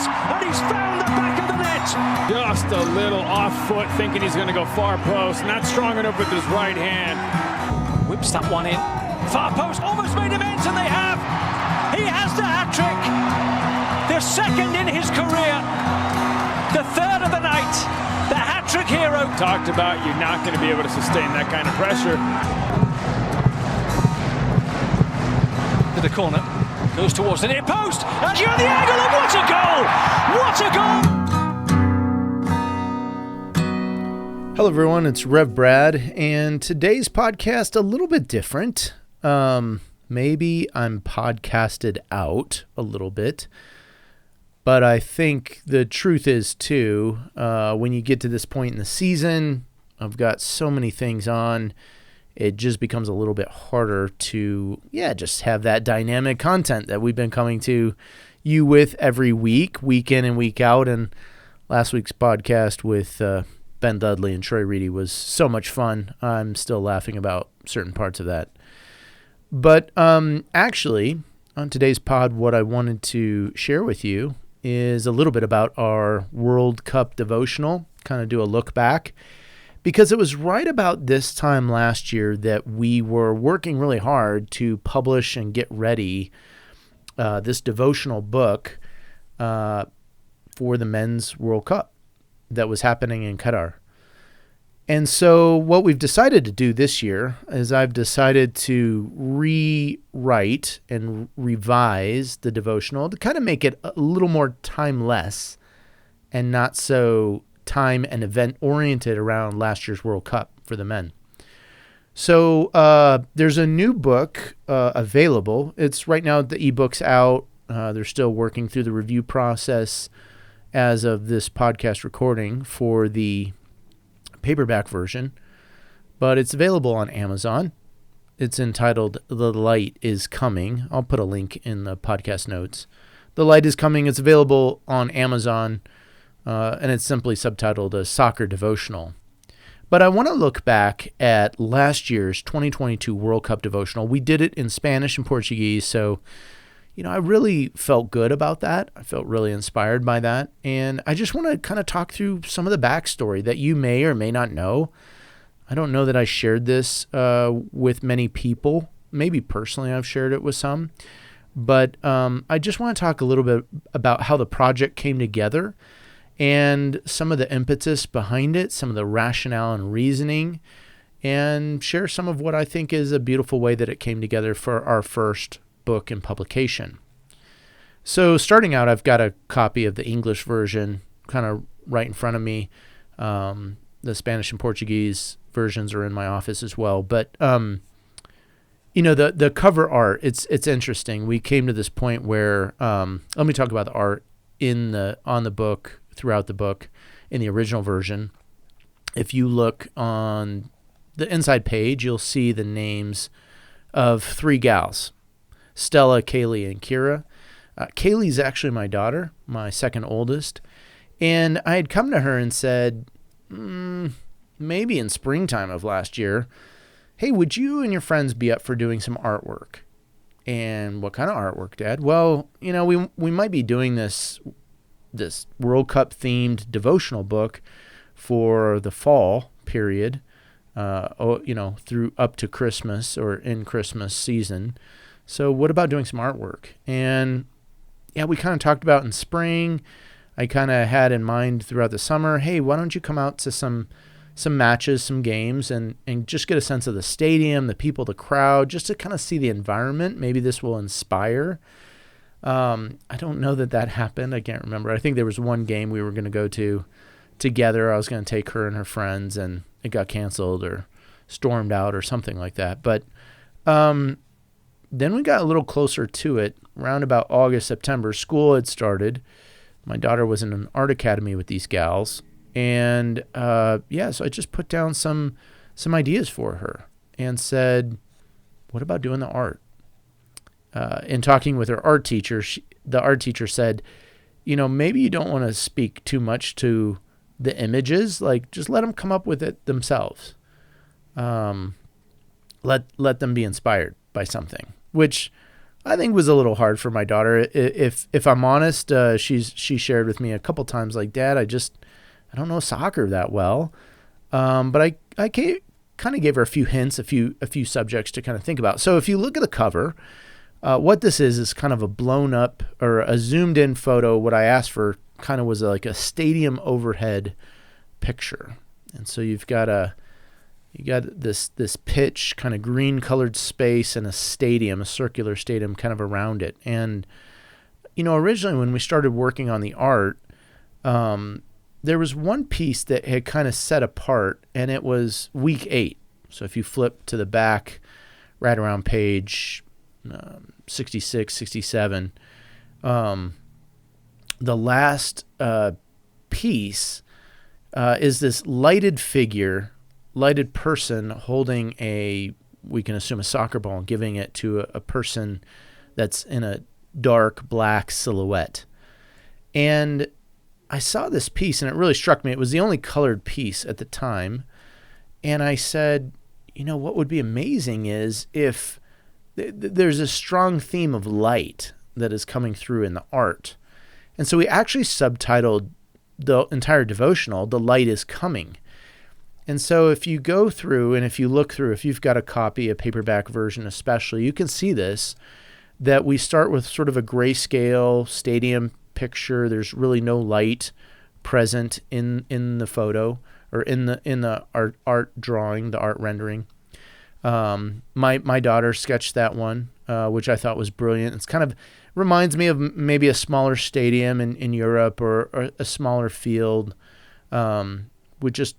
and he's found the back of the net. Just a little off foot, thinking he's going to go far post. Not strong enough with his right hand. Whips that one in. Far post, almost made him ends, and they have. He has the hat-trick. The second in his career. The third of the night. The hat-trick hero. Talked about you're not going to be able to sustain that kind of pressure. To the corner. Goes towards the near post. And you're at the angle, and what a goal! What a goal! Hello, everyone. It's Rev Brad, and today's podcast a little bit different. Maybe I'm podcasted out a little bit, but I think the truth is too, when you get to this point in the season, I've got so many things on, it just becomes a little bit harder to, just have that dynamic content that we've been coming to you with every week in and week out. And last week's podcast with Ben Dudley and Troy Reedy was so much fun. I'm still laughing about certain parts of that. But actually, on today's pod, what I wanted to share with you is a little bit about our World Cup devotional, kind of do a look back, because it was right about this time last year that we were working really hard to publish and get ready this devotional book for the Men's World Cup that was happening in Qatar. And so what we've decided to do this year is I've decided to rewrite and revise the devotional to kind of make it a little more timeless and not so time and event oriented around last year's World Cup for the men. So there's a new book available. It's right now, the ebook's out. They're still working through the review process as of this podcast recording for the paperback version, but it's available on Amazon. It's entitled The Light is Coming. I'll put a link in the podcast notes. The Light is Coming. It's available on Amazon, and it's simply subtitled a Soccer Devotional. But I want to look back at last year's 2022 World Cup devotional. We did it in Spanish and Portuguese, so I really felt good about that. I felt really inspired by that. And I just want to kind of talk through some of the backstory that you may or may not know. I don't know that I shared this with many people. Maybe personally I've shared it with some. But I just want to talk a little bit about how the project came together and some of the impetus behind it, some of the rationale and reasoning, and share some of what I think is a beautiful way that it came together for our first book and publication. So starting out, I've got a copy of the English version kind of right in front of me. The Spanish and Portuguese versions are in my office as well. But the cover art, it's interesting. We came to this point where let me talk about the art on the book, throughout the book, in the original version. If you look on the inside page, you'll see the names of three gals: Stella, Kaylee, and Kira. Kaylee's actually my daughter, my second oldest. And I had come to her and said, maybe in springtime of last year, hey, would you and your friends be up for doing some artwork? And what kind of artwork, Dad? Well, we might be doing this World Cup themed devotional book for the fall period, through up to Christmas or in Christmas season. So what about doing some artwork? And we kind of talked about in spring. I kind of had in mind throughout the summer, hey, why don't you come out to some matches, some games, and just get a sense of the stadium, the people, the crowd, just to kind of see the environment. Maybe this will inspire. I don't know that happened. I can't remember. I think there was one game we were going to go to together. I was going to take her and her friends, and it got canceled or stormed out or something like that. But then we got a little closer to it, around about August, September. School had started. My daughter was in an art academy with these gals. And so I just put down some ideas for her and said, what about doing the art? In talking with her art teacher, the art teacher said, maybe you don't want to speak too much to the images. Like, just let them come up with it themselves. Let them be inspired by something, which I think was a little hard for my daughter. If I'm honest, she shared with me a couple times, like, Dad, I don't know soccer that well. But I kind of gave her a few hints, a few subjects to kind of think about. So if you look at the cover, what this is kind of a blown up or a zoomed in photo. What I asked for kind of was like a stadium overhead picture. And so you got this pitch, kind of green colored space, and a stadium, a circular stadium kind of around it. And, originally when we started working on the art, there was one piece that had kind of set apart, and it was week 8. So if you flip to the back, right around page 66, 67, the last piece is this lighted person holding we can assume a soccer ball, and giving it to a person that's in a dark black silhouette. And I saw this piece and it really struck me. It was the only colored piece at the time. And I said, what would be amazing is if there's a strong theme of light that is coming through in the art. And so we actually subtitled the entire devotional, "The Light is Coming." And so if you go through and if you look through, if you've got a copy, a paperback version especially, you can see this, that we start with sort of a grayscale stadium picture. There's really no light present in the photo or in the art drawing, the art rendering. My daughter sketched that one, which I thought was brilliant. It's kind of reminds me of maybe a smaller stadium in Europe or a smaller field, with just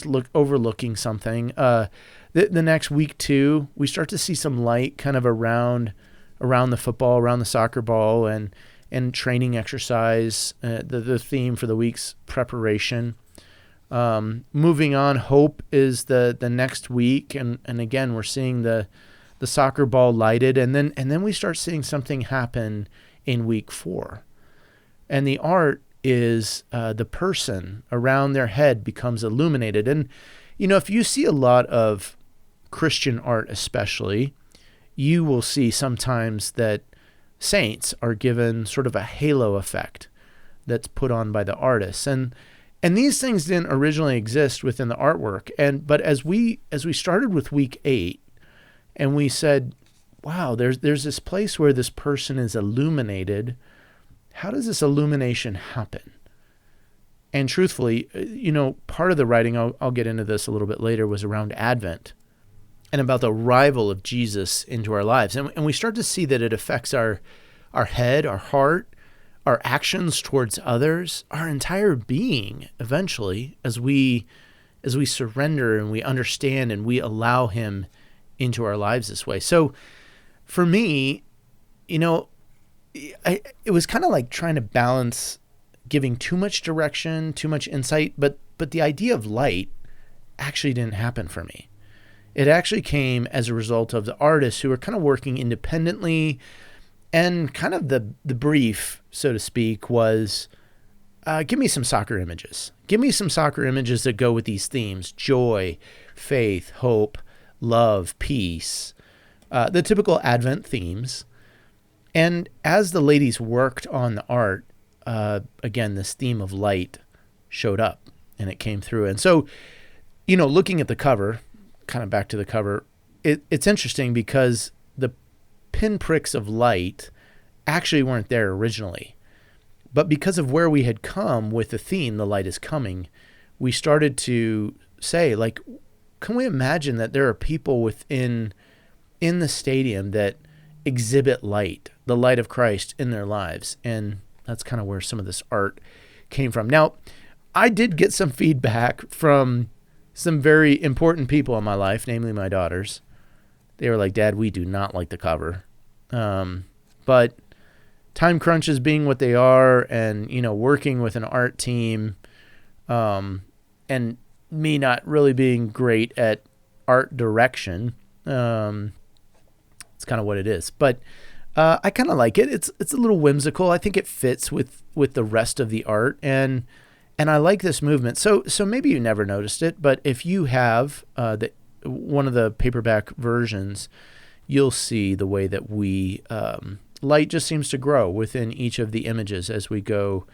look overlooking something. The next week too, we start to see some light kind of around the football, around the soccer ball, and training exercise, the theme for the week's preparation. Moving on, hope is the next week, and again we're seeing the soccer ball lighted, and then we start seeing something happen in week 4, and the art is the person around their head becomes illuminated. And if you see a lot of Christian art especially, you will see sometimes that saints are given sort of a halo effect that's put on by the artists. And these things didn't originally exist within the artwork. But as we started with week 8 and we said, wow, there's this place where this person is illuminated. How does this illumination happen? And truthfully, part of the writing, I'll get into this a little bit later, was around Advent and about the arrival of Jesus into our lives. And we start to see that it affects our head, our heart, our actions towards others, our entire being eventually, as we surrender and we understand and we allow him into our lives this way. So for me, it was kind of like trying to balance giving too much direction, too much insight, but the idea of light actually didn't happen for me. It actually came as a result of the artists who were kind of working independently, and kind of the brief, so to speak, was give me some soccer images. Give me some soccer images that go with these themes: joy, faith, hope, love, peace, the typical Advent themes. And as the ladies worked on the art, again, this theme of light showed up and it came through. And so, looking at the cover, kind of back to the cover, it's interesting because the pinpricks of light actually weren't there originally. But because of where we had come with the theme, "The Light is Coming," we started to say, like, can we imagine that there are people in the stadium that exhibit light, the light of Christ in their lives? And that's kind of where some of this art came from. Now, I did get some feedback from some very important people in my life, namely my daughters. They were like, "Dad, we do not like the cover." But time crunches being what they are, and, working with an art team, and me not really being great at art direction, it's kind of what it is. But I kind of like it. It's a little whimsical. I think it fits with the rest of the art, and I like this movement. So maybe you never noticed it, but if you have one of the paperback versions, you'll see the way that we light just seems to grow within each of the images as we go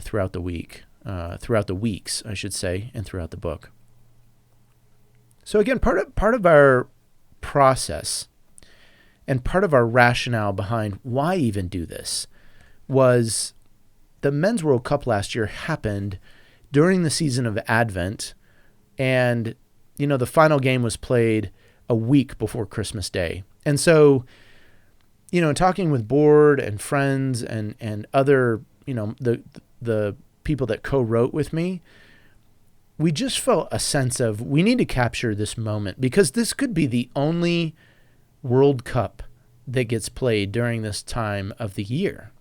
throughout the weeks, I should say, and throughout the book. So again, part of our process and part of our rationale behind why even do this was the Men's World Cup last year happened during the season of Advent, and the final game was played a week before Christmas Day. And so, talking with board and friends and other, the people that co-wrote with me, we just felt a sense of we need to capture this moment because this could be the only World Cup that gets played during this time of the year.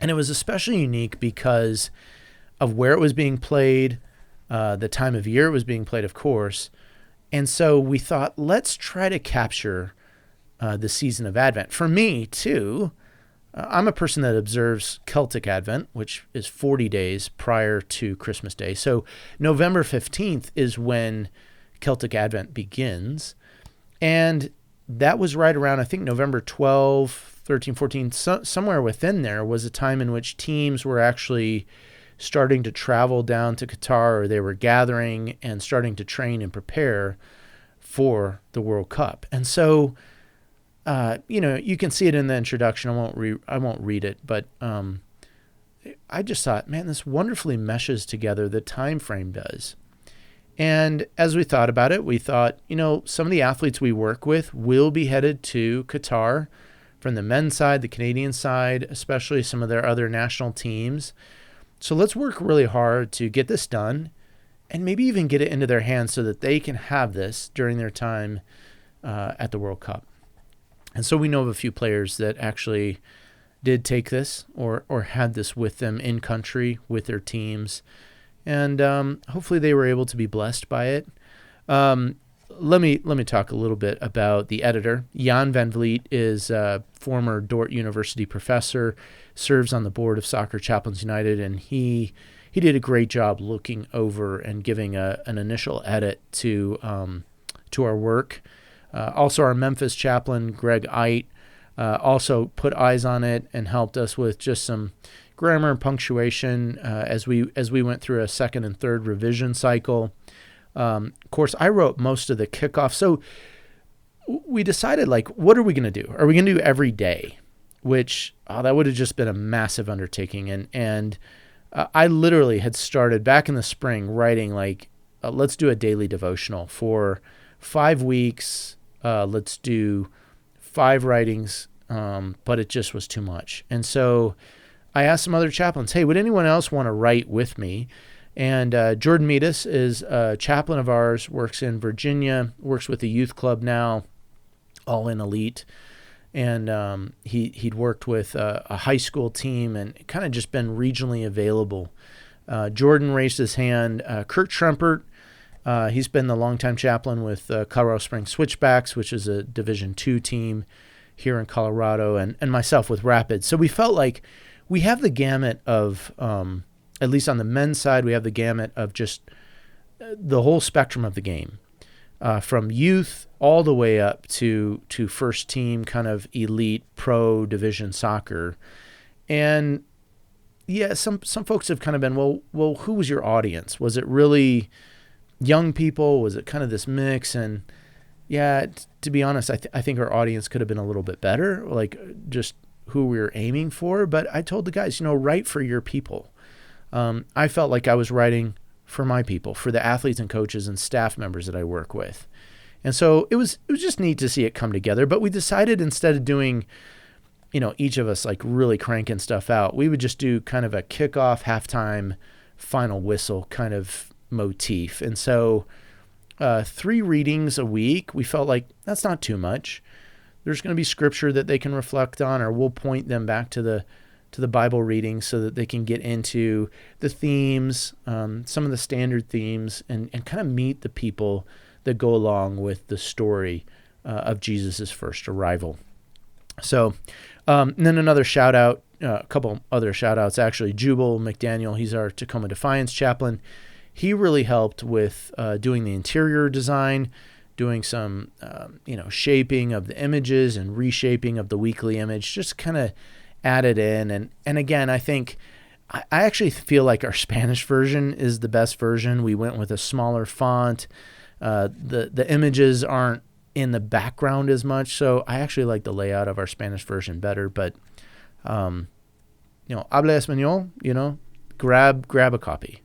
And it was especially unique because of where it was being played, the time of year it was being played, of course. And so we thought, let's try to capture the season of Advent. For me, too, I'm a person that observes Celtic Advent, which is 40 days prior to Christmas Day. So November 15th is when Celtic Advent begins. And that was right around, I think, November 12, 13, 14, somewhere within there was a time in which teams were actually starting to travel down to Qatar, or they were gathering and starting to train and prepare for the World Cup. And so, you can see it in the introduction. I won't read it, but I just thought, man, this wonderfully meshes together. The time frame does. And as we thought about it, we thought, some of the athletes we work with will be headed to Qatar from the men's side, the Canadian side, especially some of their other national teams. So let's work really hard to get this done and maybe even get it into their hands so that they can have this during their time at the World Cup. And so we know of a few players that actually did take this or had this with them in country with their teams. And hopefully they were able to be blessed by it. Let me talk a little bit about the editor. Jan Van Vliet is a former Dordt University professor, serves on the board of Soccer Chaplains United, and he did a great job looking over and giving an initial edit to our work. Also, our Memphis chaplain, Greg Eit, also put eyes on it and helped us with just some grammar and punctuation as we went through a second and third revision cycle. Of course, I wrote most of the kickoff. So we decided, what are we going to do? Are we going to do every day? Which, that would have just been a massive undertaking. And I literally had started back in the spring writing, let's do a daily devotional for 5 weeks. Let's do 5 writings, but it just was too much. And so I asked some other chaplains, hey, would anyone else want to write with me? And Jordan Meadus is a chaplain of ours, works in Virginia, works with the youth club now, All In Elite. And he'd worked with a high school team and kind of just been regionally available. Jordan raised his hand. Kurt Schrempert, he's been the longtime chaplain with Colorado Springs Switchbacks, which is a Division II team here in Colorado, and myself with Rapids. So we felt like we have the gamut of, at least on the men's side, we have the gamut of just the whole spectrum of the game, from youth all the way up to first team kind of elite pro division soccer. And yeah, some folks have kind of been, well, who was your audience? Was it really young people? Was it kind of this mix? And yeah, to be honest, I think our audience could have been a little bit better, just who we were aiming for. But I told the guys, write for your people. I felt like I was writing for my people, for the athletes and coaches and staff members that I work with. And so it was just neat to see it come together. But we decided instead of doing, each of us really cranking stuff out, we would just do kind of a kickoff, halftime, final whistle kind of motif. And so 3 readings a week, we felt like that's not too much. There's going to be scripture that they can reflect on, or we'll point them back to the Bible reading so that they can get into the themes, some of the standard themes, and kind of meet the people that go along with the story of Jesus' first arrival. So, and then another shout out, a couple other shout outs actually. Jubal McDaniel, he's our Tacoma Defiance chaplain. He really helped with doing the interior design doing some, shaping of the images and reshaping of the weekly image, just kind of added in. And again, I think I actually feel like our Spanish version is the best version. We went with a smaller font. The images aren't in the background as much. So I actually like the layout of our Spanish version better, but, habla español, grab a copy.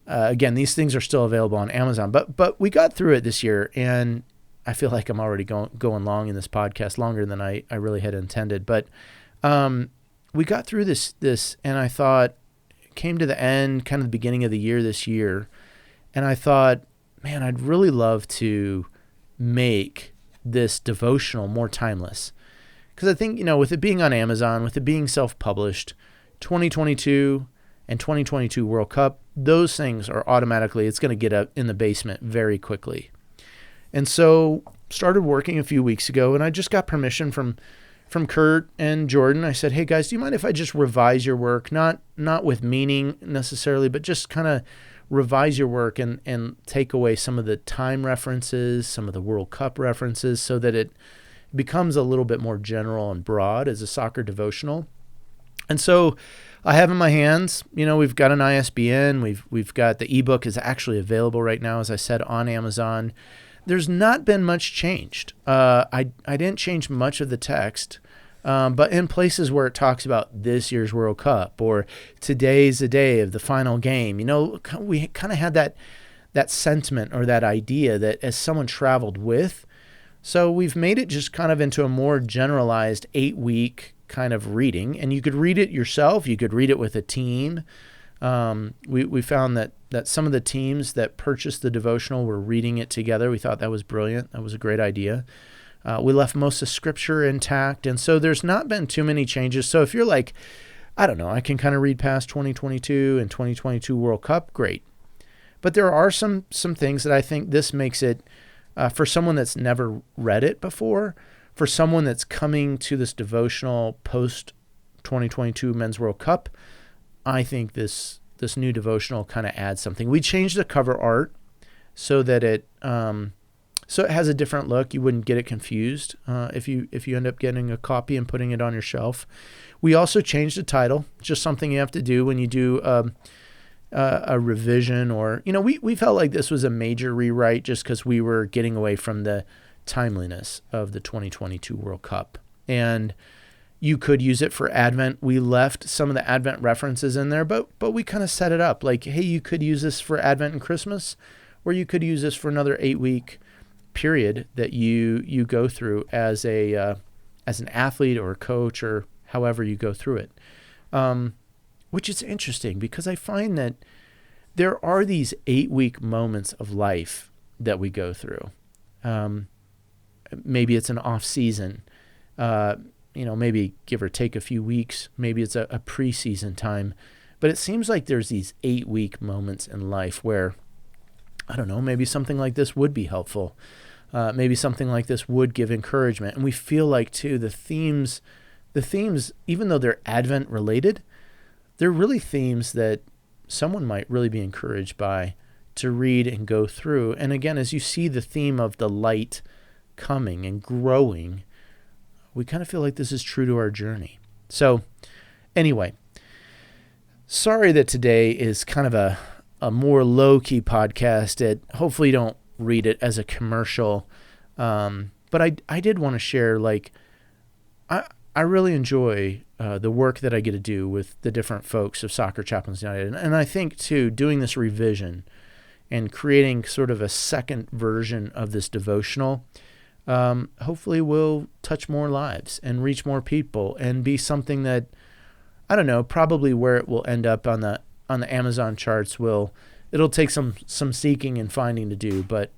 Again, these things are still available on Amazon, but we got through it this year, and I feel like I'm already going long in this podcast, longer than I really had intended. But we got through this, and I thought, came to the end, kind of the beginning of the year this year, and I thought, man, I'd really love to make this devotional more timeless. Because I think, with it being on Amazon, with it being self-published, 2022 and 2022 World Cup, those things are automatically, it's going to get up in the basement very quickly. And so started working a few weeks ago, and I just got permission from Kurt and Jordan. I said, hey guys, do you mind if I just revise your work? Not with meaning necessarily, but just kind of revise your work and take away some of the time references, some of the World Cup references, so that it becomes a little bit more general and broad as a soccer devotional. And so I have in my hands, we've got an ISBN, we've got the ebook is actually available right now, as I said, on Amazon. There's not been much changed. I didn't change much of the text, but in places where it talks about this year's World Cup or today's the day of the final game, we kind of had that sentiment or that idea that as someone traveled with. So we've made it just kind of into a more generalized 8-week kind of reading, and you could read it yourself. You could read it with a team. We found that some of the teams that purchased the devotional were reading it together. We thought that was brilliant. That was a great idea. We left most of Scripture intact, and so there's not been too many changes. So if you're like, I don't know, I can kind of read past 2022 and 2022 World Cup, great. But there are some things that I think this makes it, for someone that's never read it before, for someone that's coming to this devotional post-2022 Men's World Cup, I think this new devotional kind of adds something. We changed the cover art so that it has a different look. You wouldn't get it confused if you end up getting a copy and putting it on your shelf. We also changed the title, just something you have to do when you do a revision, or we felt like this was a major rewrite just because we were getting away from the timeliness of the 2022 World Cup. And you could use it for Advent. We left some of the Advent references in there, but we kind of set it up like, hey, you could use this for Advent and Christmas, or you could use this for another 8-week period that you go through as an athlete or a coach, or however you go through it. Which is interesting because I find that there are these 8-week moments of life that we go through. Maybe it's an off season, maybe give or take a few weeks. Maybe it's a preseason time, but it seems like there's these 8-week moments in life where, I don't know, maybe something like this would be helpful. Maybe something like this would give encouragement. And we feel like too, the themes, even though they're Advent related, they're really themes that someone might really be encouraged by to read and go through. And again, as you see the theme of the light coming and growing, we kind of feel like this is true to our journey. So anyway, sorry that today is kind of a more low-key podcast. Hopefully you don't read it as a commercial. But I did want to share, I really enjoy the work that I get to do with the different folks of Soccer Chaplains United. And I think, too, doing this revision and creating sort of a second version of this devotional hopefully will touch more lives and reach more people and be something that, I don't know, probably where it will end up on the Amazon charts it'll take some seeking and finding to do. But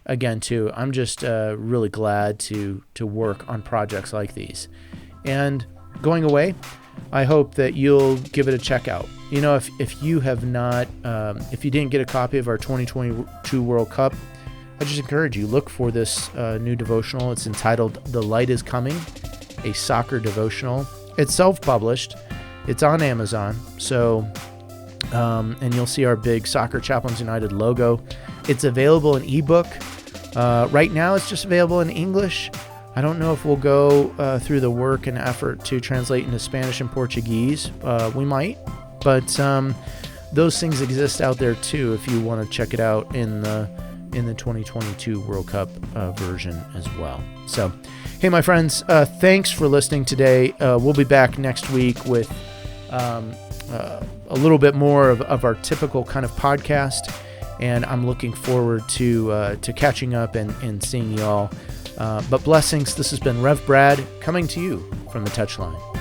again, too, I'm just really glad to work on projects like these. And going away, I hope that you'll give it a check out. If you have not, if you didn't get a copy of our 2022 World Cup, I just encourage you, look for this new devotional. It's entitled The Light is Coming, a soccer devotional. It's self-published. It's on Amazon. So, and you'll see our big Soccer Chaplains United logo It's available in ebook. Right now, it's just available in English. I don't know if we'll go through the work and effort to translate into Spanish and Portuguese. We might, but those things exist out there too if you want to check it out in the 2022 World Cup version as well. So, hey, my friends, thanks for listening today. We'll be back next week with a little bit more of our typical kind of podcast, and I'm looking forward to catching up and seeing y'all. But blessings. This has been Rev Brad coming to you from the Touchline.